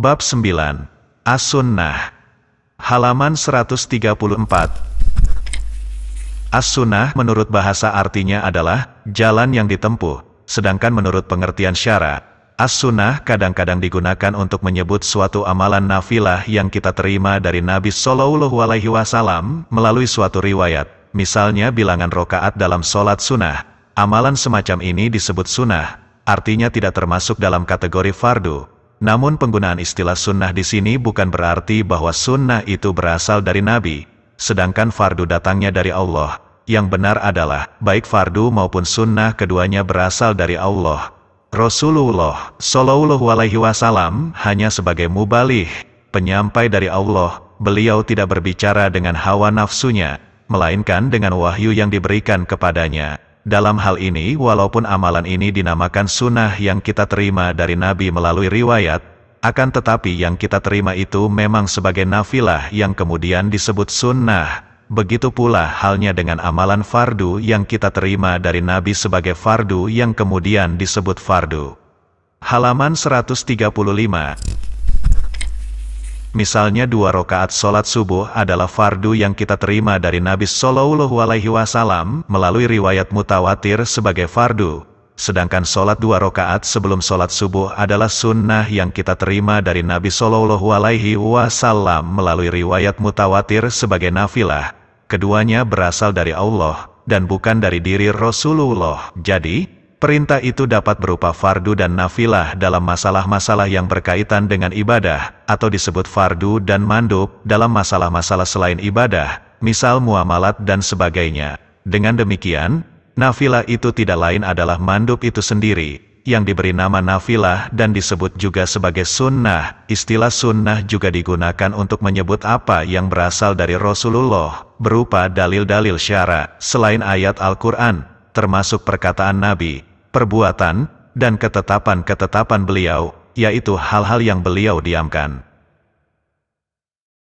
Bab 9. As-Sunnah. Halaman 134. As-Sunnah menurut bahasa artinya adalah jalan yang ditempuh, sedangkan menurut pengertian syara, As-Sunnah kadang-kadang digunakan untuk menyebut suatu amalan nafilah yang kita terima dari Nabi Shallallahu Alaihi Wasallam melalui suatu riwayat, misalnya bilangan rokaat dalam sholat sunnah. Amalan semacam ini disebut sunnah, artinya tidak termasuk dalam kategori fardu. Namun penggunaan istilah sunnah di sini bukan berarti bahwa sunnah itu berasal dari Nabi, sedangkan fardu datangnya dari Allah. Yang benar adalah, baik fardu maupun sunnah keduanya berasal dari Allah. Rasulullah Shallallahu Alaihi Wasallam hanya sebagai mubalih, penyampai dari Allah. Beliau tidak berbicara dengan hawa nafsunya, melainkan dengan wahyu yang diberikan kepadanya. Dalam hal ini, walaupun amalan ini dinamakan sunnah yang kita terima dari Nabi melalui riwayat, akan tetapi yang kita terima itu memang sebagai nafilah yang kemudian disebut sunnah. Begitu pula halnya dengan amalan fardu yang kita terima dari Nabi sebagai fardu yang kemudian disebut fardu. Halaman 135. Misalnya 2 rakaat sholat subuh adalah fardu yang kita terima dari Nabi Shallallahu Alaihi Wasallam melalui riwayat mutawatir sebagai fardu, sedangkan sholat 2 rakaat sebelum sholat subuh adalah sunnah yang kita terima dari Nabi Shallallahu Alaihi Wasallam melalui riwayat mutawatir sebagai nafilah. Keduanya berasal dari Allah dan bukan dari diri Rasulullah. Jadi, perintah itu dapat berupa fardu dan nafilah dalam masalah-masalah yang berkaitan dengan ibadah, atau disebut fardu dan mandub dalam masalah-masalah selain ibadah, misal muamalat dan sebagainya. Dengan demikian, nafilah itu tidak lain adalah mandub itu sendiri, yang diberi nama nafilah dan disebut juga sebagai sunnah. Istilah sunnah juga digunakan untuk menyebut apa yang berasal dari Rasulullah, berupa dalil-dalil syara, selain ayat Al-Quran, termasuk perkataan Nabi, perbuatan, dan ketetapan-ketetapan beliau, yaitu hal-hal yang beliau diamkan.